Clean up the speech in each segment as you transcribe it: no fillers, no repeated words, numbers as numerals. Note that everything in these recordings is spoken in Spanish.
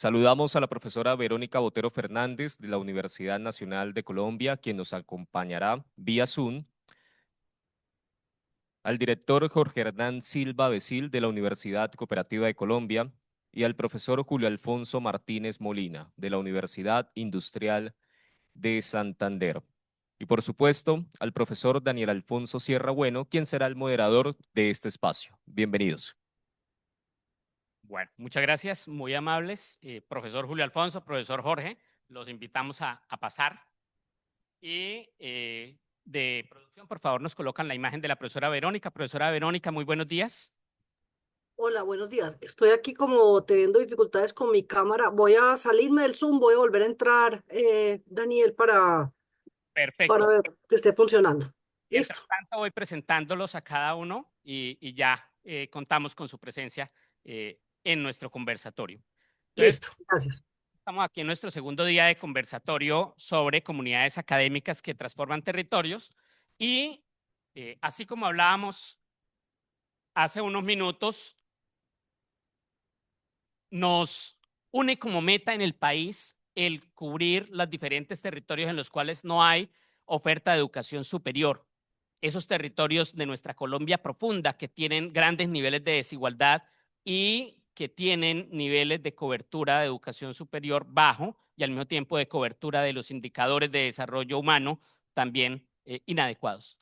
Saludamos a la profesora Verónica Botero Fernández de la Universidad Nacional de Colombia, quien nos acompañará vía Zoom, al director Jorge Hernán Silva Becil de la Universidad Cooperativa de Colombia y al profesor Julio Alfonso Martínez Molina de la Universidad Industrial de Santander. Y por supuesto, al profesor Daniel Alfonso Sierra Bueno, quien será el moderador de este espacio. Bienvenidos. Bueno, muchas gracias, muy amables. Profesor Julio Alfonso, profesor Jorge, los invitamos a pasar. Y de producción, por favor, nos colocan la imagen de la profesora Verónica. Profesora Verónica, muy buenos días. Hola, buenos días. Estoy aquí como teniendo dificultades con mi cámara. Voy a salirme del Zoom, voy a volver a entrar, Daniel, para Perfecto. ver que esté funcionando. Mientras ¿Listo? tanto, voy presentándolos a cada uno y ya contamos con su presencia en nuestro conversatorio. Entonces, Listo, gracias. estamos aquí en nuestro segundo día de conversatorio sobre comunidades académicas que transforman territorios y así como hablábamos hace unos minutos, nos une como meta en el país el cubrir los diferentes territorios en los cuales no hay oferta de educación superior. Esos territorios de nuestra Colombia profunda que tienen grandes niveles de desigualdad y que tienen niveles de cobertura de educación superior bajo y al mismo tiempo de cobertura de los indicadores de desarrollo humano también inadecuados.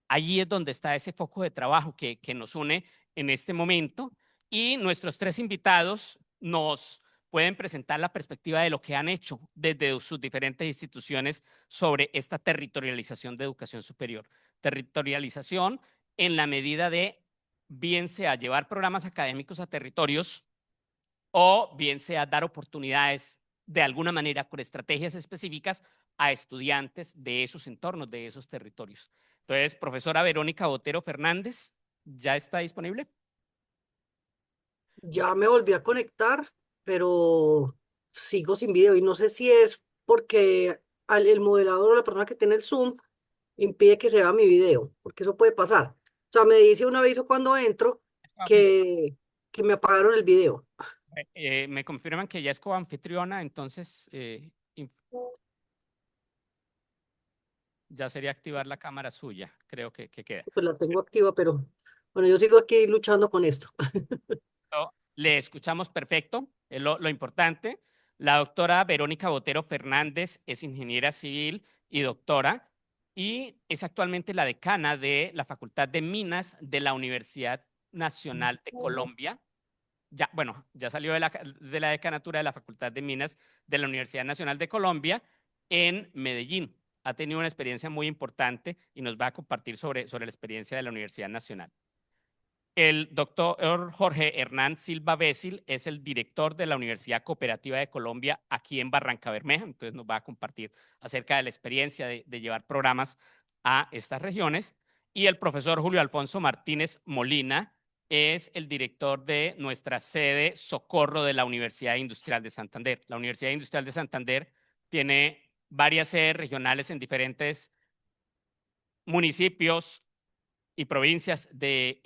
Allí es donde está ese foco de trabajo que nos une en este momento y nuestros tres invitados nos pueden presentar la perspectiva de lo que han hecho desde sus diferentes instituciones sobre esta territorialización de educación superior. Territorialización en la medida de bien sea llevar programas académicos a territorios o bien sea dar oportunidades de alguna manera con estrategias específicas a estudiantes de esos entornos, de esos territorios. Entonces, profesora Verónica Botero Fernández, ¿ya está disponible? Ya me volví a conectar, pero sigo sin video y no sé si es porque el moderador o la persona que tiene el Zoom impide que se vea mi video, porque eso puede pasar. O sea, me dice un aviso cuando entro que, que me apagaron el video. Me confirman que ya es coanfitriona, entonces ya sería activar la cámara suya, creo que queda. Pues la tengo activa, pero bueno, yo sigo aquí luchando con esto. Le escuchamos perfecto, es lo importante. La doctora Verónica Botero Fernández es ingeniera civil y doctora y es actualmente la decana de la Facultad de Minas de la Universidad Nacional de Colombia. Ya, bueno, ya salió de la decanatura de la Facultad de Minas de la Universidad Nacional de Colombia en Medellín. Ha tenido una experiencia muy importante y nos va a compartir sobre la experiencia de la Universidad Nacional. El doctor Jorge Hernán Silva Becil es el director de la Universidad Cooperativa de Colombia aquí en Barrancabermeja, entonces nos va a compartir acerca de la experiencia de llevar programas a estas regiones. Y el profesor Julio Alfonso Martínez Molina es el director de nuestra sede Socorro de la Universidad Industrial de Santander. La Universidad Industrial de Santander tiene varias sedes regionales en diferentes municipios y provincias de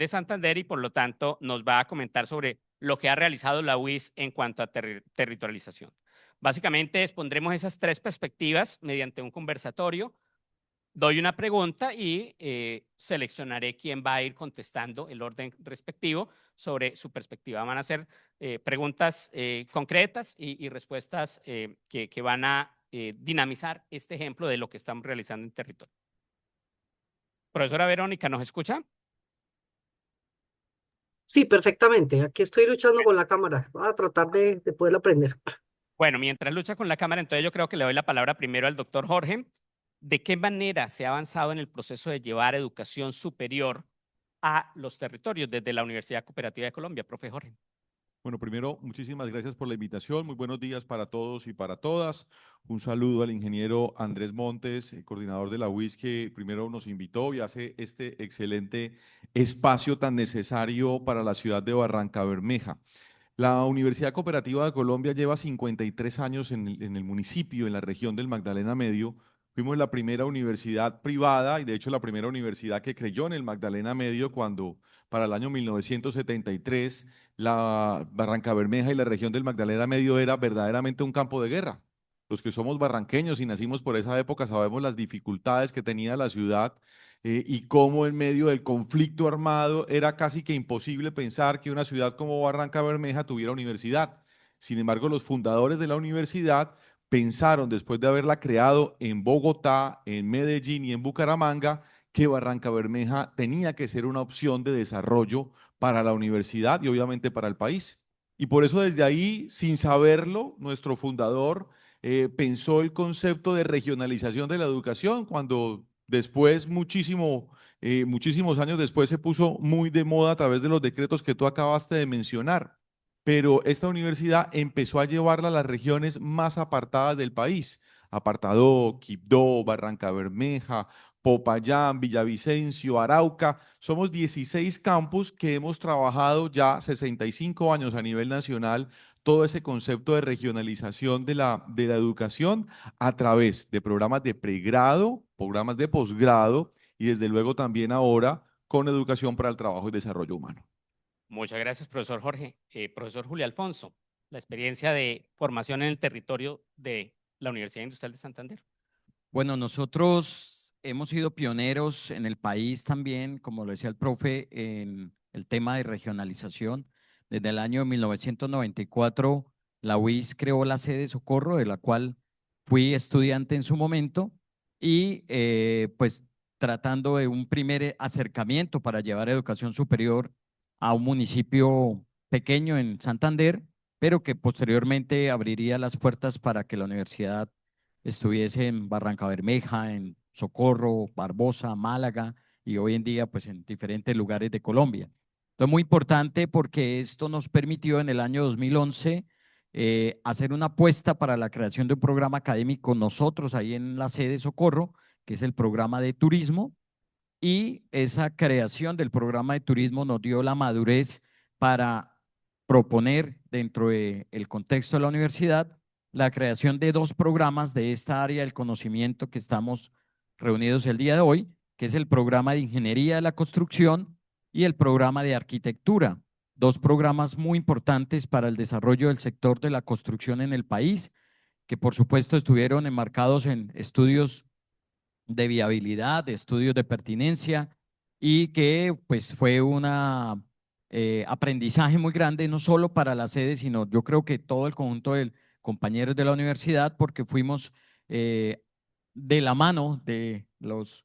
Santander y por lo tanto nos va a comentar sobre lo que ha realizado la UIS en cuanto a territorialización. Básicamente expondremos esas tres perspectivas mediante un conversatorio. Doy una pregunta y seleccionaré quién va a ir contestando el orden respectivo sobre su perspectiva. Van a ser preguntas concretas y respuestas que van a dinamizar este ejemplo de lo que estamos realizando en territorio. Profesora Verónica, ¿nos escucha? Sí, perfectamente. Aquí estoy luchando con la cámara. Voy a tratar de poderla aprender. Bueno, mientras lucha con la cámara, entonces yo creo que le doy la palabra primero al doctor Jorge. ¿De qué manera se ha avanzado en el proceso de llevar educación superior a los territorios desde la Universidad Cooperativa de Colombia, profe Jorge? Bueno, primero, muchísimas gracias por la invitación. Muy buenos días para todos y para todas. Un saludo al ingeniero Andrés Montes, coordinador de la UIS, que primero nos invitó y hace este excelente espacio tan necesario para la ciudad de Barrancabermeja. La Universidad Cooperativa de Colombia lleva 53 años en el municipio, en la región del Magdalena Medio, Fuimos la primera universidad privada y de hecho la primera universidad que creyó en el Magdalena Medio cuando para el año 1973 la Barranca Bermeja y la región del Magdalena Medio era verdaderamente un campo de guerra. Los que somos barranqueños y nacimos por esa época sabemos las dificultades que tenía la ciudad y cómo en medio del conflicto armado era casi que imposible pensar que una ciudad como Barranca Bermeja tuviera universidad. Sin embargo, los fundadores de la universidad pensaron, después de haberla creado en Bogotá, en Medellín y en Bucaramanga, que Barranca Bermeja tenía que ser una opción de desarrollo para la universidad y obviamente para el país. Y por eso desde ahí, sin saberlo, nuestro fundador pensó el concepto de regionalización de la educación cuando después, muchísimos años después, se puso muy de moda a través de los decretos que tú acabaste de mencionar. Pero esta universidad empezó a llevarla a las regiones más apartadas del país. Apartadó, Quibdó, Barranca Bermeja, Popayán, Villavicencio, Arauca. Somos 16 campus que hemos trabajado ya 65 años a nivel nacional todo ese concepto de regionalización de la educación a través de programas de pregrado, programas de posgrado y desde luego también ahora con educación para el trabajo y desarrollo humano. Muchas gracias, profesor Jorge. Profesor Julio Alfonso, la experiencia de formación en el territorio de la Universidad Industrial de Santander. Bueno, nosotros hemos sido pioneros en el país también, como lo decía el profe, en el tema de regionalización. Desde el año 1994, la UIS creó la sede Socorro, de la cual fui estudiante en su momento, y pues tratando de un primer acercamiento para llevar educación superior a un municipio pequeño en Santander, pero que posteriormente abriría las puertas para que la universidad estuviese en Barranca Bermeja, en Socorro, Barbosa, Málaga y hoy en día pues en diferentes lugares de Colombia. Entonces muy importante porque esto nos permitió en el año 2011 hacer una apuesta para la creación de un programa académico nosotros ahí en la sede Socorro, que es el programa de turismo, y esa creación del programa de turismo nos dio la madurez para proponer dentro del contexto de la universidad la creación de dos programas de esta área del conocimiento que estamos reunidos el día de hoy, que es el programa de Ingeniería de la Construcción y el programa de Arquitectura, dos programas muy importantes para el desarrollo del sector de la construcción en el país, que por supuesto estuvieron enmarcados en estudios de viabilidad, de estudios de pertinencia y que pues fue un aprendizaje muy grande, no solo para la sede, sino yo creo que todo el conjunto de compañeros de la universidad, porque fuimos de la mano de los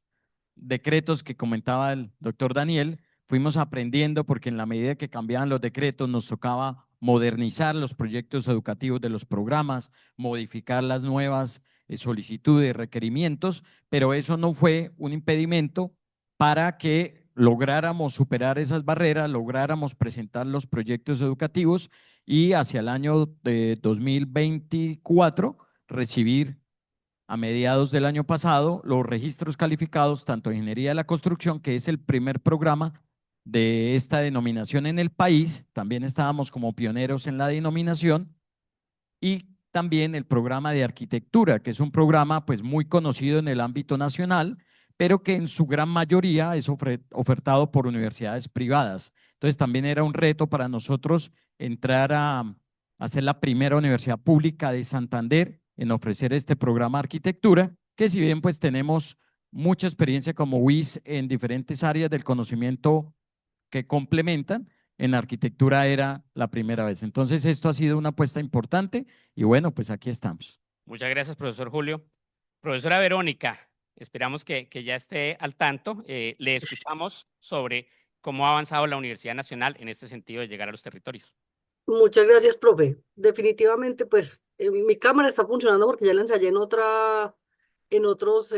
decretos que comentaba el doctor Daniel, fuimos aprendiendo porque en la medida que cambiaban los decretos nos tocaba modernizar los proyectos educativos de los programas, modificar las nuevas solicitudes, requerimientos, pero eso no fue un impedimento para que lográramos superar esas barreras, lográramos presentar los proyectos educativos y hacia el año de 2024 recibir a mediados del año pasado los registros calificados tanto de Ingeniería de la Construcción, que es el primer programa de esta denominación en el país, también estábamos como pioneros en la denominación, y también el programa de Arquitectura, que es un programa pues muy conocido en el ámbito nacional, pero que en su gran mayoría es ofertado por universidades privadas. Entonces también era un reto para nosotros entrar a ser la primera universidad pública de Santander en ofrecer este programa de arquitectura, que si bien pues tenemos mucha experiencia como UIS en diferentes áreas del conocimiento que complementan, en arquitectura era la primera vez. Entonces esto ha sido una apuesta importante y bueno, pues aquí estamos. Muchas gracias, profesor Julio. Profesora Verónica, esperamos que ya esté al tanto. Le escuchamos sobre cómo ha avanzado la Universidad Nacional en este sentido de llegar a los territorios. Muchas gracias, profe. Definitivamente, pues mi cámara está funcionando porque ya la ensayé en otros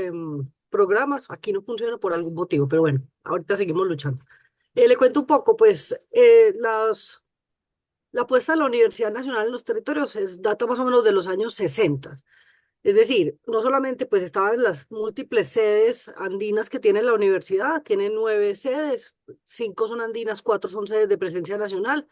programas. Aquí no funciona por algún motivo, pero bueno, ahorita seguimos luchando. Le cuento un poco, pues la apuesta de la Universidad Nacional en los territorios data más o menos de los años 60. Es decir, no solamente pues estaban las múltiples sedes andinas que tiene la universidad, tiene 9 sedes, 5 son andinas, 4 son sedes de presencia nacional.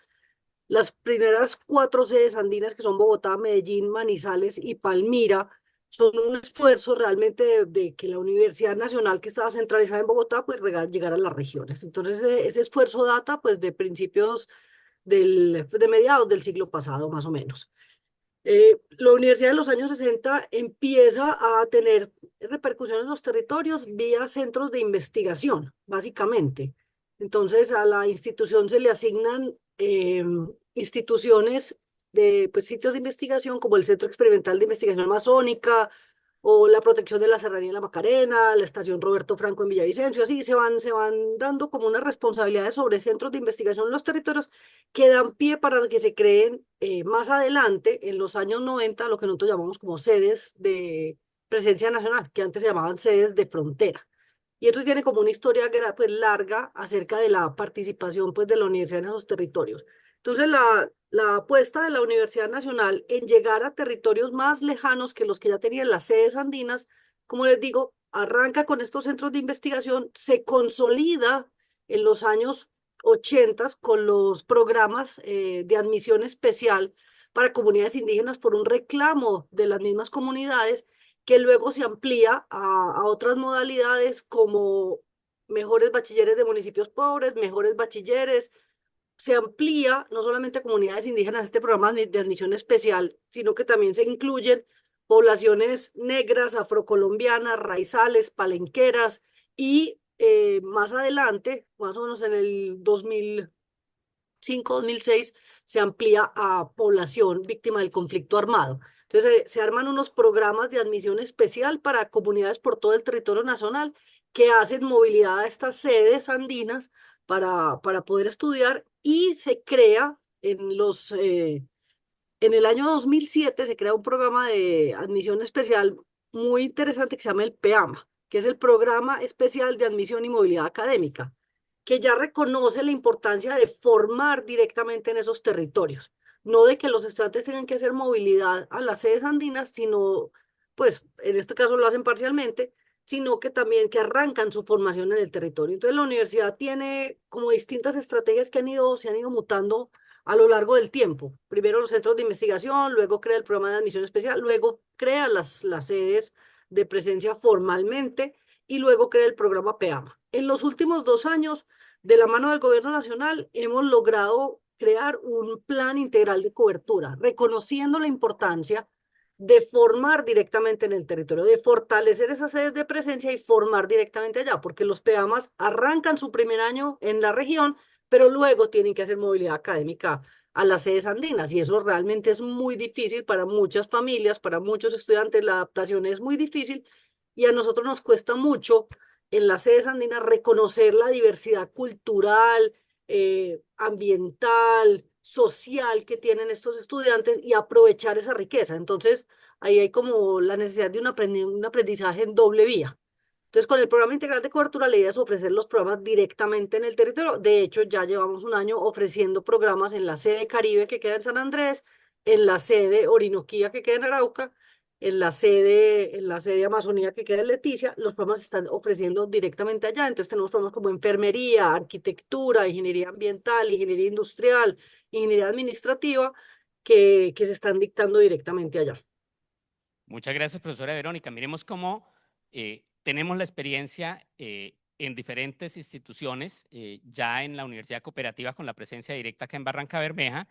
Las primeras 4 sedes andinas, que son Bogotá, Medellín, Manizales y Palmira, son un esfuerzo realmente de que la Universidad Nacional, que estaba centralizada en Bogotá, pues llegar a las regiones. Entonces, ese esfuerzo data pues de principios de mediados del siglo pasado, más o menos. La universidad en los años 60 empieza a tener repercusiones en los territorios vía centros de investigación, básicamente. Entonces, a la institución se le asignan instituciones de pues, sitios de investigación como el Centro Experimental de Investigación Amazónica o la protección de la Serranía de la Macarena, la Estación Roberto Franco en Villavicencio, así se van dando como unas responsabilidades sobre centros de investigación en los territorios que dan pie para que se creen más adelante, en los años 90, lo que nosotros llamamos como sedes de presencia nacional, que antes se llamaban sedes de frontera. Y esto tiene como una historia pues, larga acerca de la participación pues, de la universidad en esos territorios. Entonces, la apuesta de la Universidad Nacional en llegar a territorios más lejanos que los que ya tenían las sedes andinas, como les digo, arranca con estos centros de investigación, se consolida en los años 80 con los programas de admisión especial para comunidades indígenas por un reclamo de las mismas comunidades que luego se amplía a otras modalidades como mejores bachilleres de municipios pobres, mejores bachilleres. Se amplía no solamente a comunidades indígenas este programa de admisión especial, sino que también se incluyen poblaciones negras, afrocolombianas, raizales, palenqueras y más adelante, más o menos en el 2005-2006, se amplía a población víctima del conflicto armado. Entonces, se arman unos programas de admisión especial para comunidades por todo el territorio nacional que hacen movilidad a estas sedes andinas para poder estudiar y se crea en el año 2007 se crea un programa de admisión especial muy interesante que se llama el PEAMA, que es el Programa Especial de Admisión y Movilidad Académica, que ya reconoce la importancia de formar directamente en esos territorios. No de que los estudiantes tengan que hacer movilidad a las sedes andinas, sino, pues, en este caso lo hacen parcialmente, sino que también que arrancan su formación en el territorio. Entonces, la universidad tiene como distintas estrategias que se han ido mutando a lo largo del tiempo. Primero los centros de investigación, luego crea el programa de admisión especial, luego crea las sedes de presencia formalmente y luego crea el programa PEAMA. En los últimos 2 años, de la mano del gobierno nacional, hemos logrado crear un plan integral de cobertura, reconociendo la importancia de formar directamente en el territorio, de fortalecer esas sedes de presencia y formar directamente allá, porque los PEAMAS arrancan su primer año en la región, pero luego tienen que hacer movilidad académica a las sedes andinas y eso realmente es muy difícil para muchas familias, para muchos estudiantes, la adaptación es muy difícil y a nosotros nos cuesta mucho en las sedes andinas reconocer la diversidad cultural, ambiental, social que tienen estos estudiantes y aprovechar esa riqueza. Entonces, ahí hay como la necesidad de un aprendizaje en doble vía. Entonces, con el programa integral de cobertura, la idea es ofrecer los programas directamente en el territorio. De hecho, ya llevamos un año ofreciendo programas en la sede Caribe que queda en San Andrés, en la sede Orinoquía que queda en Arauca, en la sede Amazonía que queda en Leticia. Los programas se están ofreciendo directamente allá. Entonces, tenemos programas como enfermería, arquitectura, ingeniería ambiental, ingeniería industrial, ingeniería administrativa, que se están dictando directamente allá. Muchas gracias, profesora Verónica. Miremos cómo tenemos la experiencia en diferentes instituciones, ya en la Universidad Cooperativa con la presencia directa acá en Barranca Bermeja,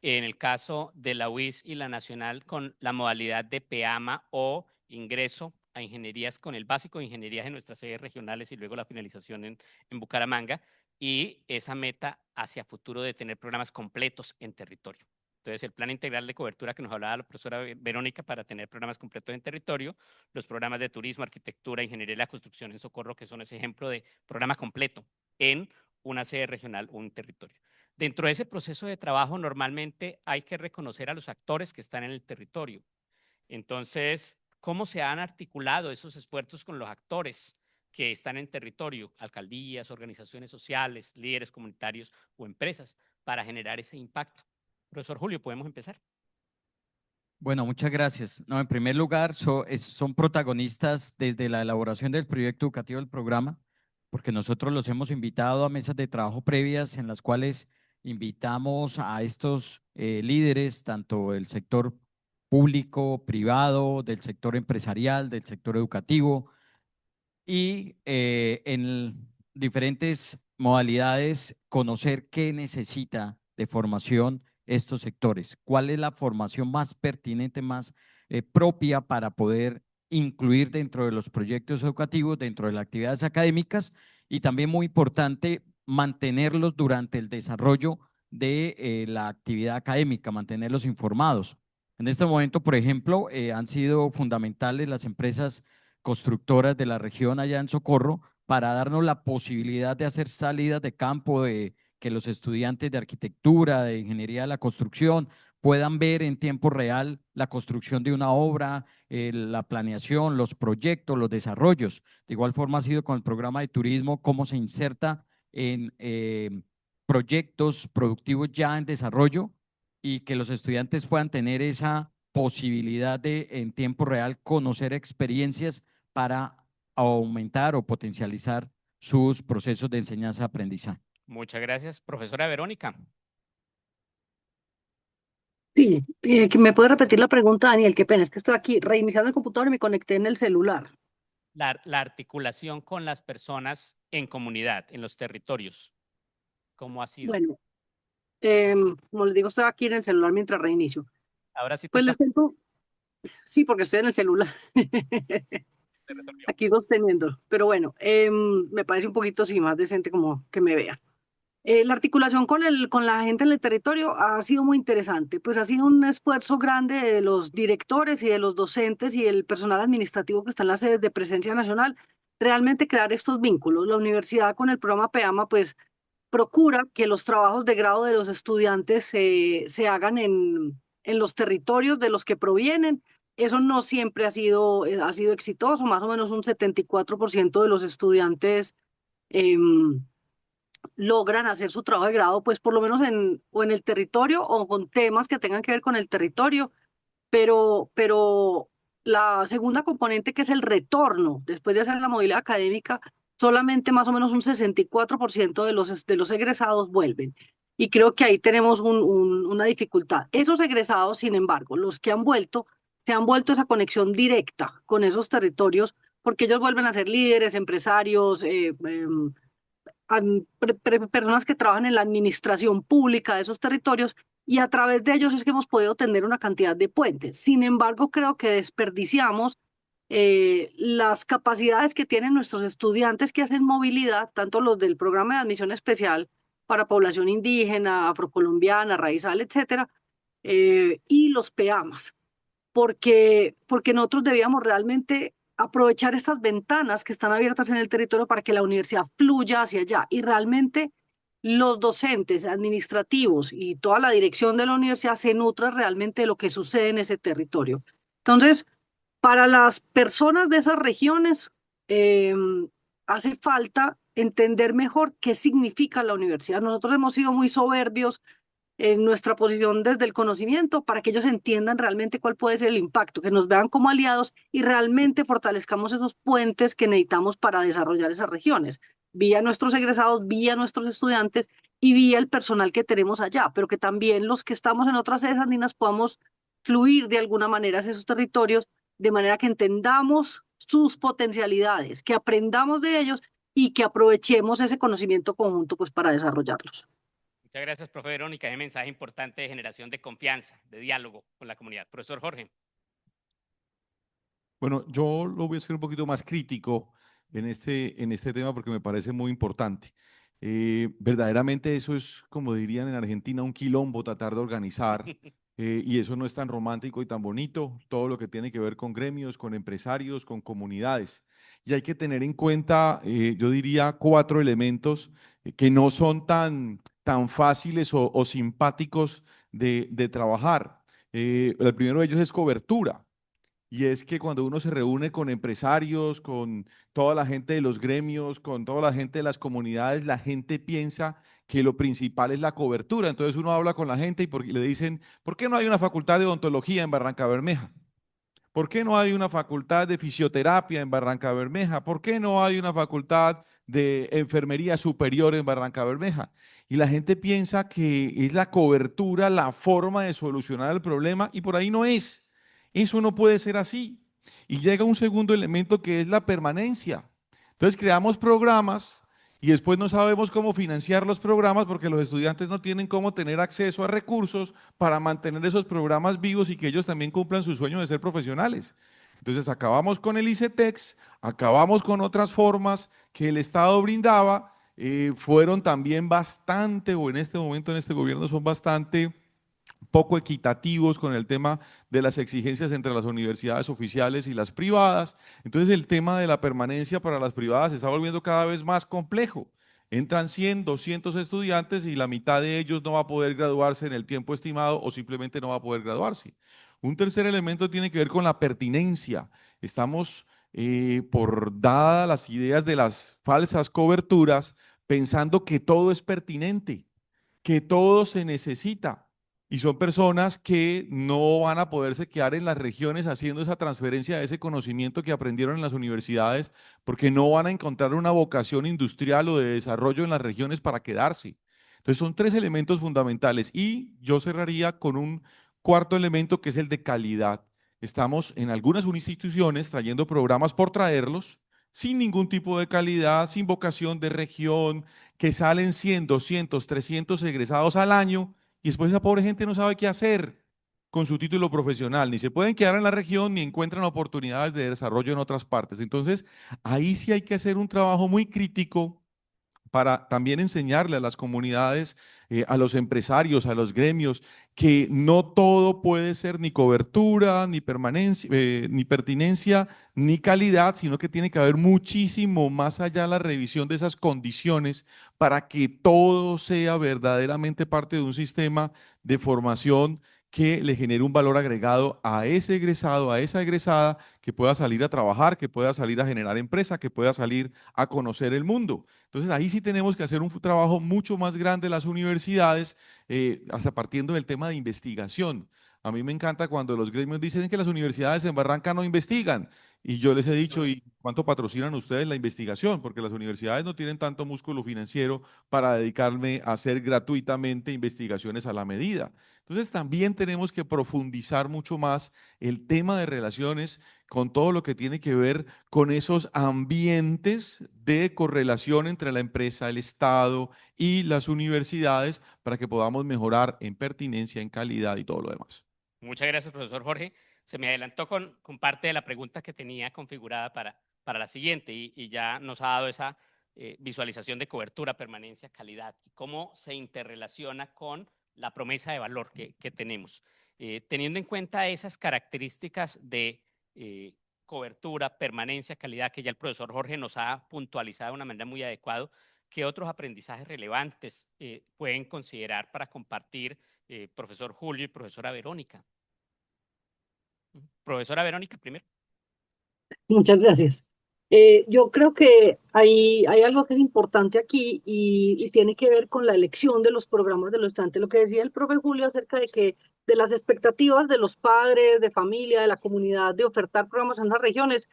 en el caso de la UIS y la Nacional con la modalidad de PEAMA o ingreso a ingenierías con el básico de ingenierías en nuestras sedes regionales y luego la finalización en Bucaramanga y esa meta hacia futuro de tener programas completos en territorio. Entonces, el plan integral de cobertura que nos hablaba la profesora Verónica para tener programas completos en territorio, los programas de turismo, arquitectura, ingeniería y la construcción en Socorro, que son ese ejemplo de programa completo en una sede regional o un territorio. Dentro de ese proceso de trabajo, normalmente hay que reconocer a los actores que están en el territorio. Entonces, ¿cómo se han articulado esos esfuerzos con los actores que están en territorio, alcaldías, organizaciones sociales, líderes comunitarios o empresas, para generar ese impacto? Profesor Julio, ¿podemos empezar? Bueno, muchas gracias. No, en primer lugar, son protagonistas desde la elaboración del proyecto educativo del programa, porque nosotros los hemos invitado a mesas de trabajo previas en las cuales invitamos a estos líderes, tanto del sector público, privado, del sector empresarial, del sector educativo y en diferentes modalidades conocer qué necesita de formación estos sectores, cuál es la formación más pertinente, más propia para poder incluir dentro de los proyectos educativos, dentro de las actividades académicas y también muy importante mantenerlos durante el desarrollo de la actividad académica, mantenerlos informados. En este momento, por ejemplo, han sido fundamentales las empresas constructoras de la región allá en Socorro para darnos la posibilidad de hacer salidas de campo, de que los estudiantes de arquitectura, de ingeniería de la construcción, puedan ver en tiempo real la construcción de una obra, la planeación, los proyectos, los desarrollos. De igual forma ha sido con el programa de turismo, cómo se inserta en proyectos productivos ya en desarrollo y que los estudiantes puedan tener esa posibilidad de en tiempo real conocer experiencias para aumentar o potencializar sus procesos de enseñanza-aprendizaje. Muchas gracias. Profesora Verónica. Sí, que me puede repetir la pregunta, Daniel, qué pena, es que estoy aquí reiniciando el computador y me conecté en el celular. La articulación con las personas en comunidad, en los territorios. ¿Cómo ha sido? Bueno, como les digo, estoy aquí en el celular mientras reinicio. Ahora sí te Pues les estás cuento, sí, porque estoy en el celular, se resolvió. aquí sosteniendo, pero bueno, me parece un poquito sí, más decente como que me vean. La articulación con la gente en el territorio ha sido muy interesante, pues ha sido un esfuerzo grande de los directores y de los docentes y el personal administrativo que está en las sedes de presencia nacional, realmente crear estos vínculos. La universidad con el programa PEAMA, pues procura que los trabajos de grado de los estudiantes se hagan en los territorios de los que provienen. Eso no siempre ha sido exitoso, más o menos un 74% de los estudiantes em, logran hacer su trabajo de grado, pues por lo menos o en el territorio o con temas que tengan que ver con el territorio, pero la segunda componente que es el retorno, después de hacer la movilidad académica, solamente más o menos un 64% de los egresados vuelven. Y creo que ahí tenemos una dificultad. Esos egresados, sin embargo, los que han vuelto, se han vuelto esa conexión directa con esos territorios, porque ellos vuelven a ser líderes, empresarios, personas que trabajan en la administración pública de esos territorios y a través de ellos es que hemos podido tener una cantidad de puentes. Sin embargo, creo que desperdiciamos las capacidades que tienen nuestros estudiantes que hacen movilidad, tanto los del programa de admisión especial para población indígena, afrocolombiana, raizal, etcétera, y los PEAMAS, porque nosotros debíamos realmente aprovechar estas ventanas que están abiertas en el territorio para que la universidad fluya hacia allá. Y realmente los docentes administrativos y toda la dirección de la universidad se nutre realmente de lo que sucede en ese territorio. Entonces, para las personas de esas regiones, hace falta entender mejor qué significa la universidad. Nosotros hemos sido muy soberbios en nuestra posición desde el conocimiento para que ellos entiendan realmente cuál puede ser el impacto, que nos vean como aliados y realmente fortalezcamos esos puentes que necesitamos para desarrollar esas regiones, vía nuestros egresados, vía nuestros estudiantes y vía el personal que tenemos allá, pero que también los que estamos en otras sedes andinas podamos fluir de alguna manera hacia esos territorios, de manera que entendamos sus potencialidades, que aprendamos de ellos y que aprovechemos ese conocimiento conjunto pues para desarrollarlos. Muchas gracias, profe Verónica. Ese mensaje importante de generación de confianza, de diálogo con la comunidad. Profesor Jorge. Bueno, yo lo voy a hacer un poquito más crítico en este tema porque me parece muy importante. Verdaderamente eso es, como dirían en Argentina, un quilombo tratar de organizar y eso no es tan romántico y tan bonito, todo lo que tiene que ver con gremios, con empresarios, con comunidades. Y hay que tener en cuenta, yo diría, 4 elementos que no son tan fáciles o simpáticos de trabajar. El primero de ellos es cobertura. Y es que cuando uno se reúne con empresarios, con toda la gente de los gremios, con toda la gente de las comunidades, la gente piensa que lo principal es la cobertura. Entonces uno habla con la gente y le dicen, ¿por qué no hay una facultad de odontología en Barranca Bermeja? ¿Por qué no hay una facultad de fisioterapia en Barranca Bermeja? ¿Por qué no hay una facultad de enfermería superior en Barranca Bermeja? Y la gente piensa que es la cobertura la forma de solucionar el problema y por ahí no es. Eso no puede ser así. Y llega un segundo elemento que es la permanencia. Entonces creamos programas y después no sabemos cómo financiar los programas porque los estudiantes no tienen cómo tener acceso a recursos para mantener esos programas vivos y que ellos también cumplan su sueño de ser profesionales. Entonces acabamos con el ICETEX, acabamos con otras formas que el Estado brindaba, fueron también bastante, o en este momento en este gobierno son bastante poco equitativos con el tema de las exigencias entre las universidades oficiales y las privadas. Entonces el tema de la permanencia para las privadas se está volviendo cada vez más complejo. Entran 100, 200 estudiantes y la mitad de ellos no va a poder graduarse en el tiempo estimado o simplemente no va a poder graduarse. Un tercer elemento tiene que ver con la pertinencia. Estamos, por dadas las ideas de las falsas coberturas, pensando que todo es pertinente, que todo se necesita. Y son personas que no van a poderse quedar en las regiones haciendo esa transferencia de ese conocimiento que aprendieron en las universidades, porque no van a encontrar una vocación industrial o de desarrollo en las regiones para quedarse. Entonces son tres elementos fundamentales y yo cerraría con un cuarto elemento que es el de calidad. Estamos en algunas instituciones trayendo programas por traerlos, sin ningún tipo de calidad, sin vocación de región, que salen 100, 200, 300 egresados al año y después esa pobre gente no sabe qué hacer con su título profesional, ni se pueden quedar en la región ni encuentran oportunidades de desarrollo en otras partes. Entonces, ahí sí hay que hacer un trabajo muy crítico para también enseñarle a las comunidades, a los empresarios, a los gremios, que no todo puede ser ni cobertura, ni permanencia, ni pertinencia, ni calidad, sino que tiene que haber muchísimo más allá la revisión de esas condiciones para que todo sea verdaderamente parte de un sistema de formación que le genere un valor agregado a ese egresado, a esa egresada, que pueda salir a trabajar, que pueda salir a generar empresa, que pueda salir a conocer el mundo. Entonces ahí sí tenemos que hacer un trabajo mucho más grande las universidades, hasta partiendo del tema de investigación. A mí me encanta cuando los gremios dicen que las universidades en Barranca no investigan. Y yo les he dicho, ¿y cuánto patrocinan ustedes la investigación? Porque las universidades no tienen tanto músculo financiero para dedicarme a hacer gratuitamente investigaciones a la medida. Entonces también tenemos que profundizar mucho más el tema de relaciones con todo lo que tiene que ver con esos ambientes de correlación entre la empresa, el Estado y las universidades para que podamos mejorar en pertinencia, en calidad y todo lo demás. Muchas gracias, profesor Jorge. Se me adelantó con parte de la pregunta que tenía configurada para la siguiente y ya nos ha dado esa visualización de cobertura, permanencia, calidad y cómo se interrelaciona con la promesa de valor que tenemos. Teniendo en cuenta esas características de cobertura, permanencia, calidad que ya el profesor Jorge nos ha puntualizado de una manera muy adecuada, ¿qué otros aprendizajes relevantes pueden considerar para compartir profesor Julio y profesora Verónica? Profesora Verónica, primero. Muchas gracias. Yo creo que hay algo que es importante aquí y tiene que ver con la elección de los programas de los estudiantes. Lo que decía el profe Julio acerca de las expectativas de los padres, de familia, de la comunidad, de ofertar programas en las regiones,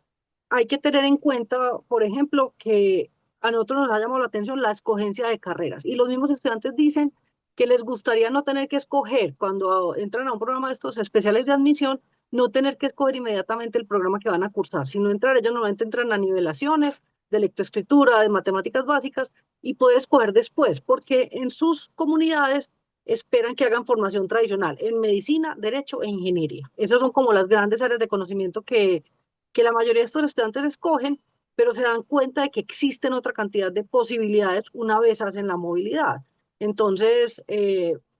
hay que tener en cuenta, por ejemplo, que a nosotros nos ha llamado la atención la escogencia de carreras. Y los mismos estudiantes dicen que les gustaría no tener que escoger cuando entran a un programa de estos especiales de admisión, no tener que escoger inmediatamente el programa que van a cursar, sino entrar, ellos normalmente entran a nivelaciones de lectoescritura, de matemáticas básicas, y poder escoger después, porque en sus comunidades esperan que hagan formación tradicional en medicina, derecho e ingeniería. Esas son como las grandes áreas de conocimiento que la mayoría de estos estudiantes escogen, pero se dan cuenta de que existen otra cantidad de posibilidades una vez hacen la movilidad. Entonces,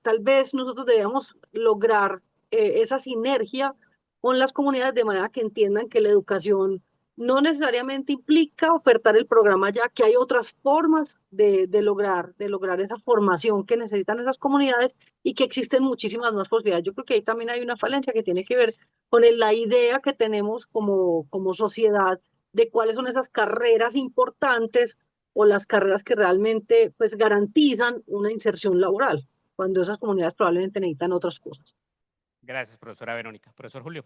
tal vez nosotros debemos lograr esa sinergia con las comunidades de manera que entiendan que la educación no necesariamente implica ofertar el programa ya, que hay otras formas de lograr esa formación que necesitan esas comunidades y que existen muchísimas más posibilidades. Yo creo que ahí también hay una falencia que tiene que ver con la idea que tenemos como sociedad de cuáles son esas carreras importantes o las carreras que realmente pues garantizan una inserción laboral, cuando esas comunidades probablemente necesitan otras cosas. Gracias, profesora Verónica. Profesor Julio.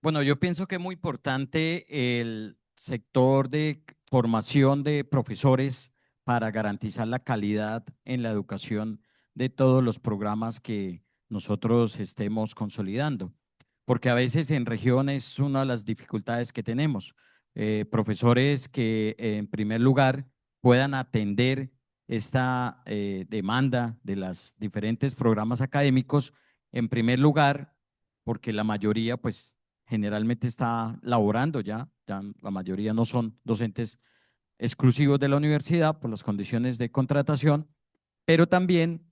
Bueno, yo pienso que es muy importante el sector de formación de profesores para garantizar la calidad en la educación de todos los programas que nosotros estemos consolidando. porque a veces en región es una de las dificultades que tenemos. Profesores que en primer lugar puedan atender esta demanda de los diferentes programas académicos, en primer lugar, porque la mayoría pues generalmente está laborando ya la mayoría no son docentes exclusivos de la universidad por las condiciones de contratación, pero también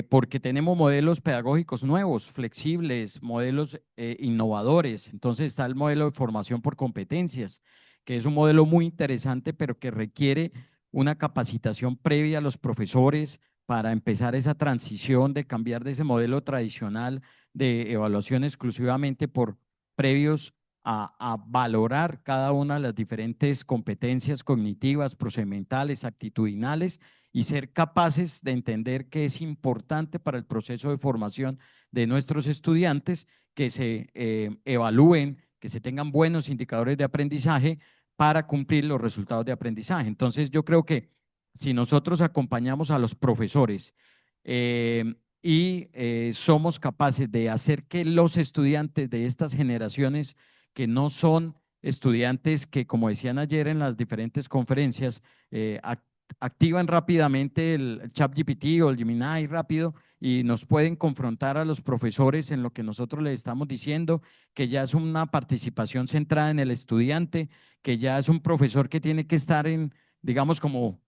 porque tenemos modelos pedagógicos nuevos, flexibles, modelos innovadores. Entonces está el modelo de formación por competencias, que es un modelo muy interesante, pero que requiere una capacitación previa a los profesores para empezar esa transición de cambiar de ese modelo tradicional de evaluación exclusivamente por previos a valorar cada una de las diferentes competencias cognitivas, procedimentales, actitudinales y ser capaces de entender que es importante para el proceso de formación de nuestros estudiantes que se evalúen, que se tengan buenos indicadores de aprendizaje para cumplir los resultados de aprendizaje. Entonces, yo creo que si nosotros acompañamos a los profesores somos capaces de hacer que los estudiantes de estas generaciones que no son estudiantes que, como decían ayer en las diferentes conferencias, activan rápidamente el ChatGPT o el Gemini rápido y nos pueden confrontar a los profesores en lo que nosotros les estamos diciendo, que ya es una participación centrada en el estudiante, que ya es un profesor que tiene que estar en, digamos, como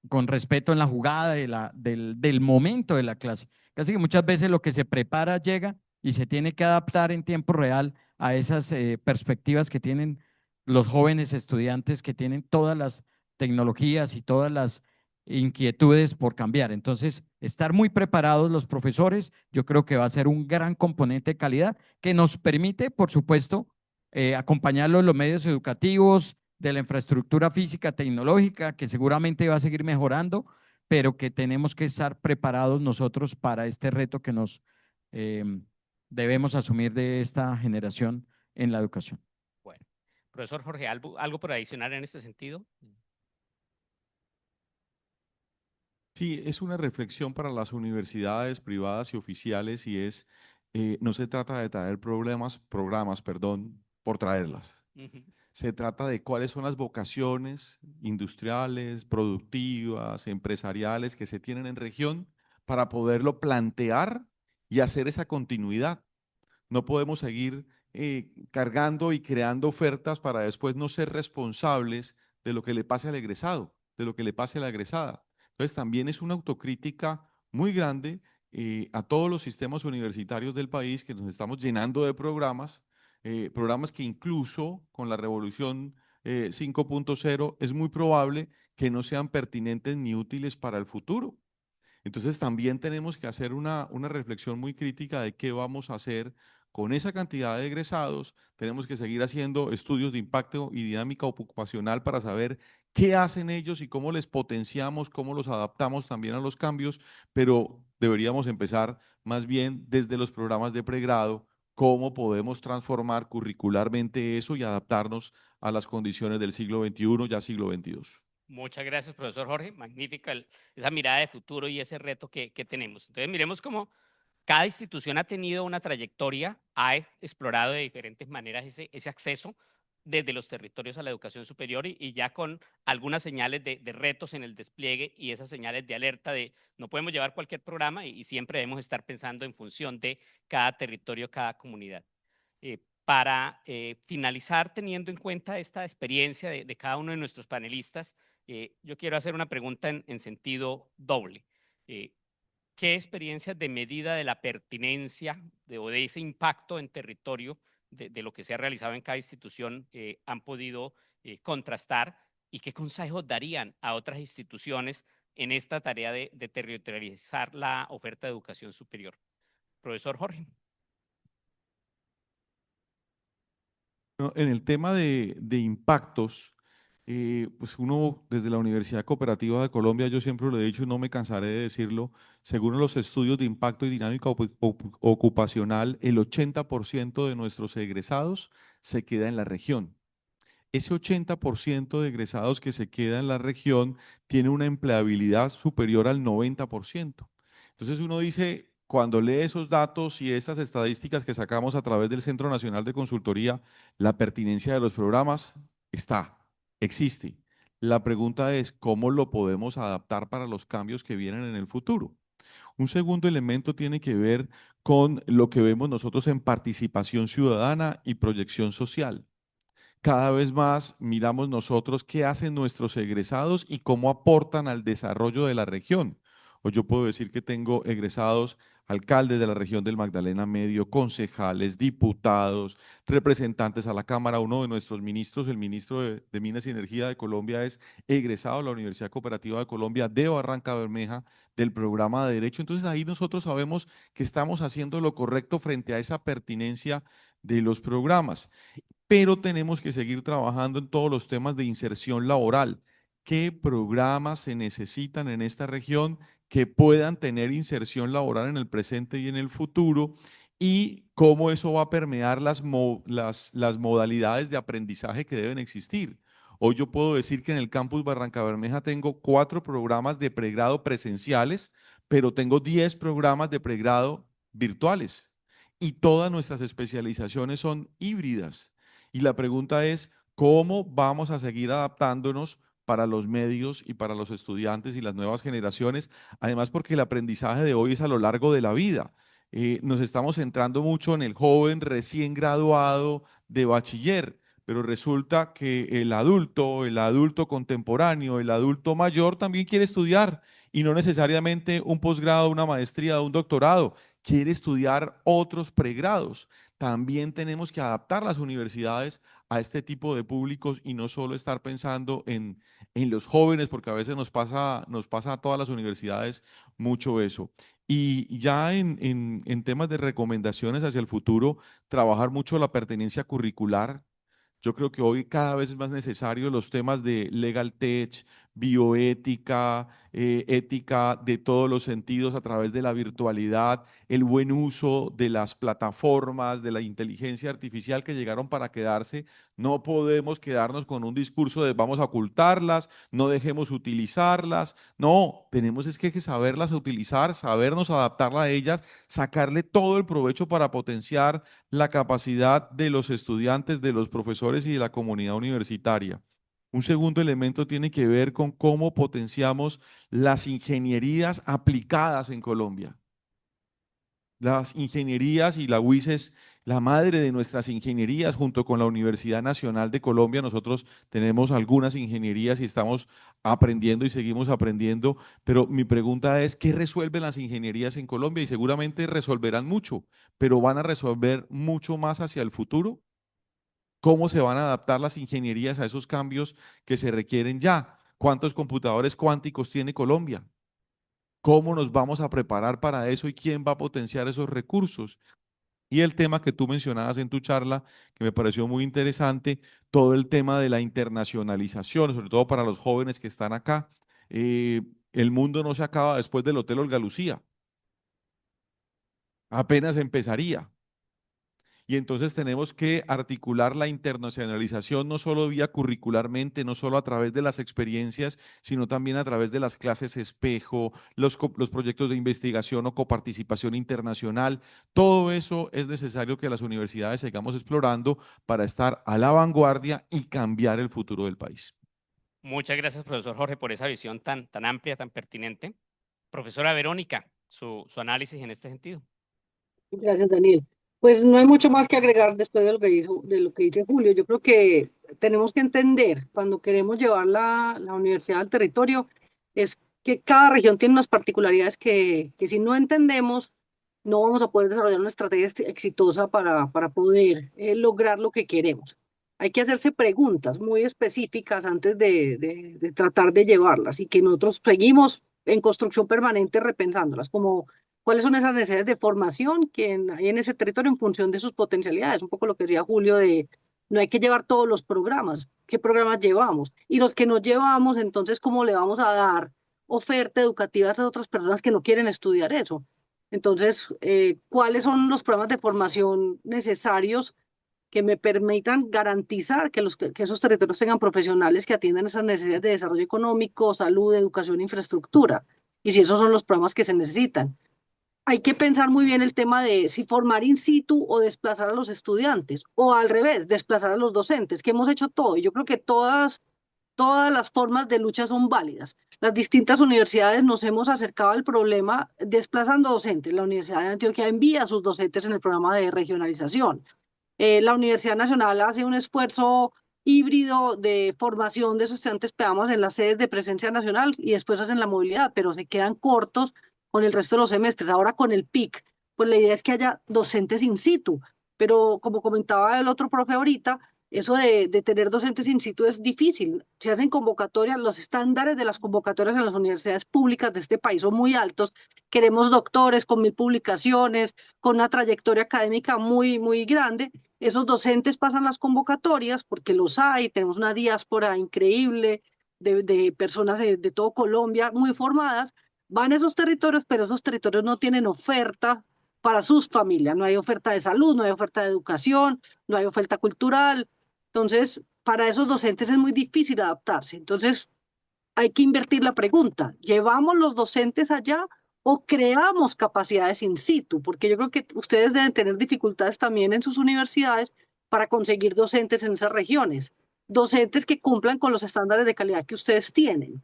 con respeto en la jugada del momento de la clase. Casi que muchas veces lo que se prepara llega y se tiene que adaptar en tiempo real a esas perspectivas que tienen los jóvenes estudiantes, que tienen todas las tecnologías y todas las inquietudes por cambiar. Entonces, estar muy preparados los profesores, yo creo que va a ser un gran componente de calidad que nos permite, por supuesto, acompañarlo en los medios educativos, de la infraestructura física, tecnológica, que seguramente va a seguir mejorando, pero que tenemos que estar preparados nosotros para este reto que nos debemos asumir de esta generación en la educación. Bueno, profesor Jorge, ¿algo por adicionar en este sentido? Sí, es una reflexión para las universidades privadas y oficiales y es, no se trata de traer programas, perdón, por traerlas. Ujú. Se trata de cuáles son las vocaciones industriales, productivas, empresariales que se tienen en región para poderlo plantear y hacer esa continuidad. No podemos seguir cargando y creando ofertas para después no ser responsables de lo que le pase al egresado, de lo que le pase a la egresada. Entonces también es una autocrítica muy grande a todos los sistemas universitarios del país que nos estamos llenando de programas que incluso con la revolución 5.0 es muy probable que no sean pertinentes ni útiles para el futuro. Entonces también tenemos que hacer una reflexión muy crítica de qué vamos a hacer con esa cantidad de egresados. Tenemos que seguir haciendo estudios de impacto y dinámica ocupacional para saber qué hacen ellos y cómo les potenciamos, cómo los adaptamos también a los cambios, pero deberíamos empezar más bien desde los programas de pregrado, cómo podemos transformar curricularmente eso y adaptarnos a las condiciones del siglo XXI, ya siglo XXII. Muchas gracias, profesor Jorge. Magnífica esa mirada de futuro y ese reto que tenemos. Entonces, miremos cómo cada institución ha tenido una trayectoria, ha explorado de diferentes maneras ese acceso desde los territorios a la educación superior y ya con algunas señales de retos en el despliegue y esas señales de alerta de no podemos llevar cualquier programa y siempre debemos estar pensando en función de cada territorio, cada comunidad. Para finalizar, teniendo en cuenta esta experiencia de cada uno de nuestros panelistas, yo quiero hacer una pregunta en sentido doble. ¿Qué experiencias de medida de la pertinencia o de ese impacto en territorio de lo que se ha realizado en cada institución han podido contrastar y qué consejos darían a otras instituciones en esta tarea de territorializar la oferta de educación superior? Profesor Jorge. No, en el tema de impactos, pues uno desde la Universidad Cooperativa de Colombia, yo siempre lo he dicho y no me cansaré de decirlo, según los estudios de impacto y dinámica ocupacional, el 80% de nuestros egresados se queda en la región. Ese 80% de egresados que se queda en la región tiene una empleabilidad superior al 90%. Entonces uno dice, cuando lee esos datos y esas estadísticas que sacamos a través del Centro Nacional de Consultoría, la pertinencia de los programas existe. La pregunta es, ¿cómo lo podemos adaptar para los cambios que vienen en el futuro? Un segundo elemento tiene que ver con lo que vemos nosotros en participación ciudadana y proyección social. Cada vez más miramos nosotros qué hacen nuestros egresados y cómo aportan al desarrollo de la región. O yo puedo decir que tengo egresados alcaldes de la región del Magdalena Medio, concejales, diputados, representantes a la Cámara. Uno de nuestros ministros, el ministro de Minas y Energía de Colombia, es egresado de la Universidad Cooperativa de Colombia de Barranca Bermeja del programa de Derecho. Entonces ahí nosotros sabemos que estamos haciendo lo correcto frente a esa pertinencia de los programas, pero tenemos que seguir trabajando en todos los temas de inserción laboral. ¿Qué programas se necesitan en esta región que puedan tener inserción laboral en el presente y en el futuro? Y cómo eso va a permear las modalidades de aprendizaje que deben existir. Hoy yo puedo decir que en el campus Barranca Bermeja tengo 4 programas de pregrado presenciales, pero tengo 10 programas de pregrado virtuales. Y todas nuestras especializaciones son híbridas. Y la pregunta es, ¿cómo vamos a seguir adaptándonos para los medios y para los estudiantes y las nuevas generaciones? Además, porque el aprendizaje de hoy es a lo largo de la vida. Nos estamos centrando mucho en el joven recién graduado de bachiller, pero resulta que el adulto contemporáneo, el adulto mayor también quiere estudiar y no necesariamente un posgrado, una maestría o un doctorado, quiere estudiar otros pregrados. También tenemos que adaptar las universidades a este tipo de públicos y no solo estar pensando en los jóvenes, porque a veces nos pasa a todas las universidades mucho eso. Y ya en temas de recomendaciones hacia el futuro, trabajar mucho la pertenencia curricular. Yo creo que hoy cada vez es más necesario los temas de legal tech, bioética, ética de todos los sentidos a través de la virtualidad, el buen uso de las plataformas, de la inteligencia artificial que llegaron para quedarse. No podemos quedarnos con un discurso de vamos a ocultarlas, no dejemos utilizarlas. No, tenemos es que saberlas utilizar, sabernos adaptarla a ellas, sacarle todo el provecho para potenciar la capacidad de los estudiantes, de los profesores y de la comunidad universitaria. Un segundo elemento tiene que ver con cómo potenciamos las ingenierías aplicadas en Colombia. Las ingenierías, y la UIS es la madre de nuestras ingenierías, junto con la Universidad Nacional de Colombia. Nosotros tenemos algunas ingenierías y estamos aprendiendo y seguimos aprendiendo, pero mi pregunta es, ¿qué resuelven las ingenierías en Colombia? Y seguramente resolverán mucho, pero ¿van a resolver mucho más hacia el futuro? ¿Cómo se van a adaptar las ingenierías a esos cambios que se requieren ya? ¿Cuántos computadores cuánticos tiene Colombia? ¿Cómo nos vamos a preparar para eso y quién va a potenciar esos recursos? Y el tema que tú mencionabas en tu charla, que me pareció muy interesante, todo el tema de la internacionalización, sobre todo para los jóvenes que están acá. El mundo no se acaba después del Hotel Olga Lucía, apenas empezaría. Y entonces tenemos que articular la internacionalización no solo vía curricularmente, no solo a través de las experiencias, sino también a través de las clases espejo, los proyectos de investigación o coparticipación internacional. Todo eso es necesario que las universidades sigamos explorando para estar a la vanguardia y cambiar el futuro del país. Muchas gracias, profesor Jorge, por esa visión tan amplia, tan pertinente. Profesora Verónica, su análisis en este sentido. Gracias, Daniel. Pues no hay mucho más que agregar después de lo que dice Julio. Yo creo que tenemos que entender cuando queremos llevar la universidad al territorio, es que cada región tiene unas particularidades que si no entendemos, no vamos a poder desarrollar una estrategia exitosa para poder lograr lo que queremos. Hay que hacerse preguntas muy específicas antes de tratar de llevarlas y que nosotros seguimos en construcción permanente repensándolas, como cuáles son esas necesidades de formación que hay en ese territorio en función de sus potencialidades. Un poco lo que decía Julio de no hay que llevar todos los programas, qué programas llevamos y los que no llevamos, entonces cómo le vamos a dar oferta educativa a esas otras personas que no quieren estudiar eso. Entonces, ¿cuáles son los programas de formación necesarios que me permitan garantizar que esos territorios tengan profesionales que atiendan esas necesidades de desarrollo económico, salud, educación, infraestructura? Y si esos son los programas que se necesitan. hay que pensar muy bien el tema de si formar in situ o desplazar a los estudiantes, o al revés, desplazar a los docentes, que hemos hecho todo. Y yo creo que todas las formas de lucha son válidas. Las distintas universidades nos hemos acercado al problema desplazando docentes. La Universidad de Antioquia envía a sus docentes en el programa de regionalización. La Universidad Nacional hace un esfuerzo híbrido de formación de sus estudiantes, pegamos en las sedes de presencia nacional y después hacen la movilidad, pero se quedan cortos con el resto de los semestres. Ahora con el PIC, pues la idea es que haya docentes in situ, pero como comentaba el otro profe ahorita, eso de tener docentes in situ es difícil. Se hacen convocatorias, los estándares de las convocatorias en las universidades públicas de este país son muy altos. Queremos doctores con 1000 publicaciones, con una trayectoria académica muy grande. Esos docentes pasan las convocatorias porque los hay, tenemos una diáspora increíble de personas de todo Colombia muy formadas, van a esos territorios, pero esos territorios no tienen oferta para sus familias, no hay oferta de salud, no hay oferta de educación, no hay oferta cultural. Entonces, para esos docentes es muy difícil adaptarse. Entonces, hay que invertir la pregunta, ¿llevamos los docentes allá o creamos capacidades in situ? Porque yo creo que ustedes deben tener dificultades también en sus universidades para conseguir docentes en esas regiones, docentes que cumplan con los estándares de calidad que ustedes tienen.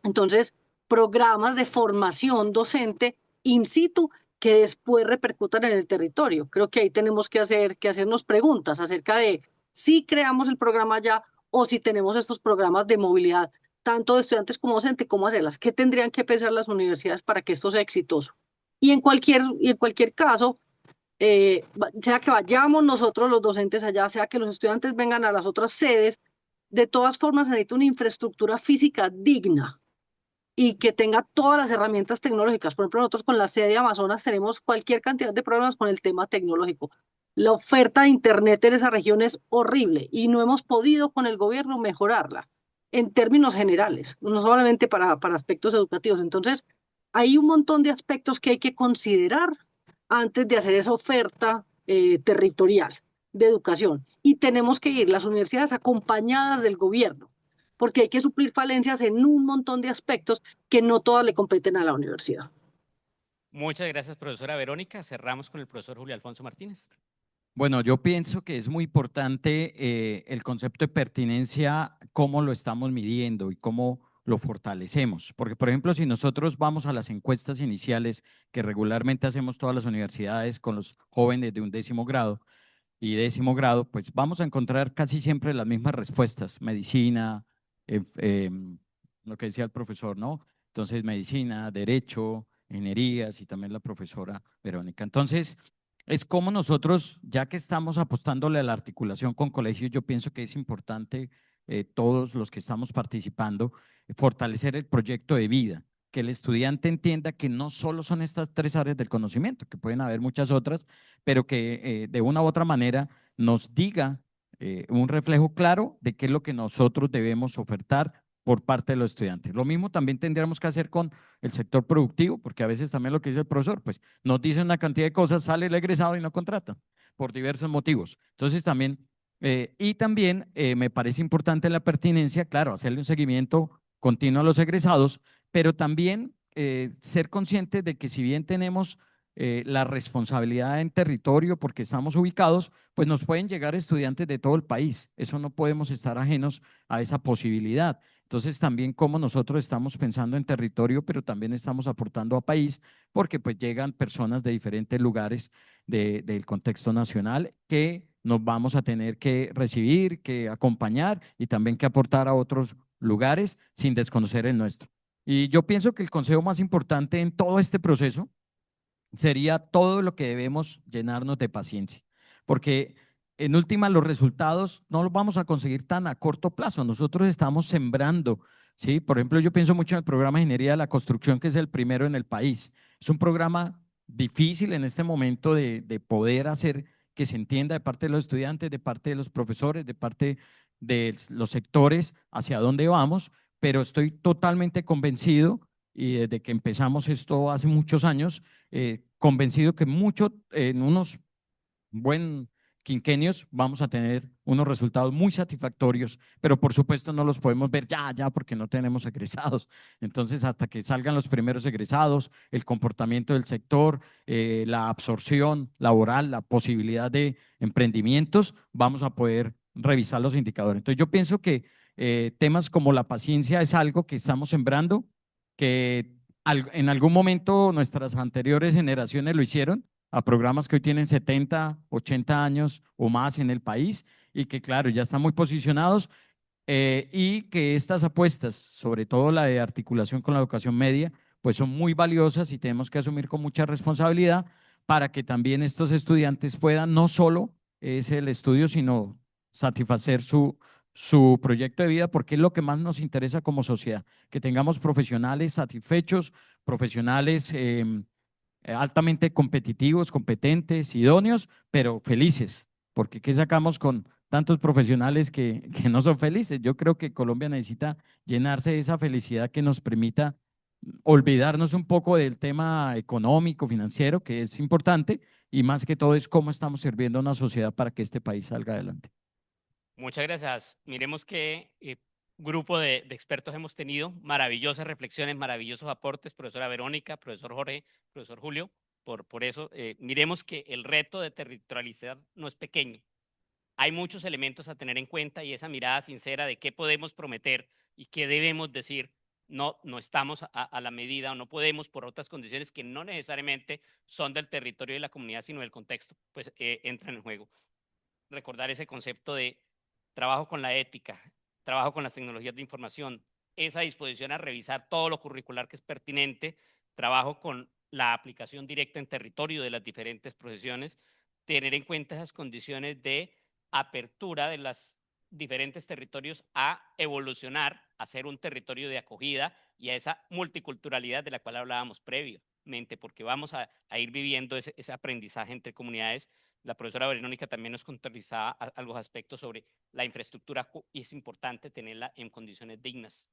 Entonces, programas de formación docente in situ que después repercutan en el territorio. Creo que ahí tenemos que hacernos preguntas acerca de si creamos el programa ya o si tenemos estos programas de movilidad, tanto de estudiantes como docentes, cómo hacerlas, qué tendrían que pensar las universidades para que esto sea exitoso. Y en cualquier caso, sea que vayamos nosotros los docentes allá, sea que los estudiantes vengan a las otras sedes, de todas formas se necesita una infraestructura física digna y que tenga todas las herramientas tecnológicas. Por ejemplo, nosotros con la sede de Amazonas tenemos cualquier cantidad de problemas con el tema tecnológico. La oferta de Internet en esa región es horrible y no hemos podido con el gobierno mejorarla en términos generales, no solamente para aspectos educativos. Entonces, hay un montón de aspectos que hay que considerar antes de hacer esa oferta territorial de educación. Y tenemos que ir las universidades acompañadas del gobierno porque hay que suplir falencias en un montón de aspectos que no todas le competen a la universidad. Muchas gracias, profesora Verónica. Cerramos con el profesor Julio Alfonso Martínez. Bueno, yo pienso que es muy importante el concepto de pertinencia, cómo lo estamos midiendo y cómo lo fortalecemos. Porque, por ejemplo, si nosotros vamos a las encuestas iniciales que regularmente hacemos todas las universidades con los jóvenes de 11º grado y 10º grado, pues vamos a encontrar casi siempre las mismas respuestas: medicina, lo que decía el profesor, ¿no? Entonces, medicina, derecho, ingenierías y también la profesora Verónica. Entonces, es como nosotros, ya que estamos apostándole a la articulación con colegios, yo pienso que es importante todos los que estamos participando, fortalecer el proyecto de vida, que el estudiante entienda que no solo son estas 3 áreas del conocimiento, que pueden haber muchas otras, pero que de una u otra manera nos diga un reflejo claro de qué es lo que nosotros debemos ofertar por parte de los estudiantes. Lo mismo también tendríamos que hacer con el sector productivo, porque a veces también lo que dice el profesor, pues nos dicen una cantidad de cosas, sale el egresado y no contrata por diversos motivos. Entonces también, me parece importante la pertinencia, claro, hacerle un seguimiento continuo a los egresados, pero también ser conscientes de que si bien tenemos la responsabilidad en territorio porque estamos ubicados, pues nos pueden llegar estudiantes de todo el país. Eso no podemos estar ajenos a esa posibilidad. Entonces también como nosotros estamos pensando en territorio, pero también estamos aportando a país, porque pues llegan personas de diferentes lugares del contexto nacional que nos vamos a tener que recibir, que acompañar y también que aportar a otros lugares sin desconocer el nuestro. Y yo pienso que el consejo más importante en todo este proceso sería todo lo que debemos llenarnos de paciencia, porque en última los resultados no los vamos a conseguir tan a corto plazo. Nosotros estamos sembrando, ¿sí? Por ejemplo, yo pienso mucho en el programa de Ingeniería de la Construcción, que es el primero en el país. Es un programa difícil en este momento de poder hacer que se entienda de parte de los estudiantes, de parte de los profesores, de parte de los sectores hacia dónde vamos, pero estoy totalmente convencido, y desde que empezamos esto hace muchos años, convencido que en unos buen quinquenios vamos a tener unos resultados muy satisfactorios, pero por supuesto no los podemos ver ya, porque no tenemos egresados. Entonces, hasta que salgan los primeros egresados, el comportamiento del sector, la absorción laboral, la posibilidad de emprendimientos, vamos a poder revisar los indicadores. Entonces, yo pienso que temas como la paciencia es algo que estamos sembrando, que en algún momento nuestras anteriores generaciones lo hicieron, a programas que hoy tienen 70, 80 años o más en el país y que, claro, ya están muy posicionados y que estas apuestas, sobre todo la de articulación con la educación media, pues son muy valiosas y tenemos que asumir con mucha responsabilidad para que también estos estudiantes puedan no solo es el estudio, sino satisfacer su proyecto de vida, porque es lo que más nos interesa como sociedad, que tengamos profesionales satisfechos, profesionales altamente competitivos, competentes, idóneos, pero felices, porque ¿qué sacamos con tantos profesionales que no son felices? Yo creo que Colombia necesita llenarse de esa felicidad que nos permita olvidarnos un poco del tema económico, financiero, que es importante, y más que todo es cómo estamos sirviendo a una sociedad para que este país salga adelante. Muchas gracias. Miremos qué grupo de expertos hemos tenido. Maravillosas reflexiones, maravillosos aportes, profesora Verónica, profesor Jorge, profesor Julio. Por eso, miremos que el reto de territorialidad no es pequeño. Hay muchos elementos a tener en cuenta y esa mirada sincera de qué podemos prometer y qué debemos decir. No, no estamos a la medida o no podemos por otras condiciones que no necesariamente son del territorio de la comunidad, sino del contexto, pues entran en juego. Recordar ese concepto de trabajo con la ética, trabajo con las tecnologías de información, esa disposición a revisar todo lo curricular que es pertinente, trabajo con la aplicación directa en territorio de las diferentes profesiones, tener en cuenta esas condiciones de apertura de los diferentes territorios a evolucionar, a ser un territorio de acogida y a esa multiculturalidad de la cual hablábamos previamente, porque vamos a ir viviendo ese aprendizaje entre comunidades. La profesora Verónica también nos contabilizaba algunos aspectos sobre la infraestructura y es importante tenerla en condiciones dignas,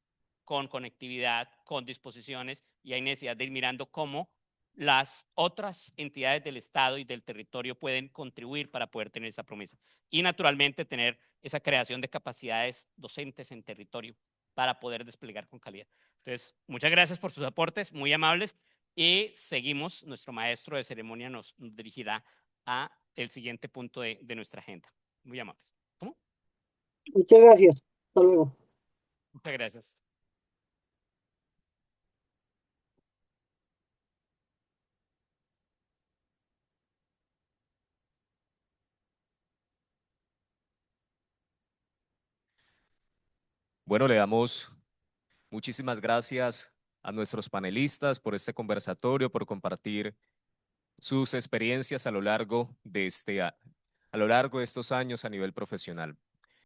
con conectividad, con disposiciones y hay necesidad de ir mirando cómo las otras entidades del Estado y del territorio pueden contribuir para poder tener esa promesa. Y naturalmente tener esa creación de capacidades docentes en territorio para poder desplegar con calidad. Entonces, muchas gracias por sus aportes, muy amables. Y seguimos, nuestro maestro de ceremonia nos dirigirá a el siguiente punto de nuestra agenda. Muy amables. ¿Cómo? Muchas gracias. Hasta luego. Muchas gracias. Bueno, le damos muchísimas gracias a nuestros panelistas por este conversatorio, por compartir sus experiencias a lo largo de a lo largo de estos años a nivel profesional.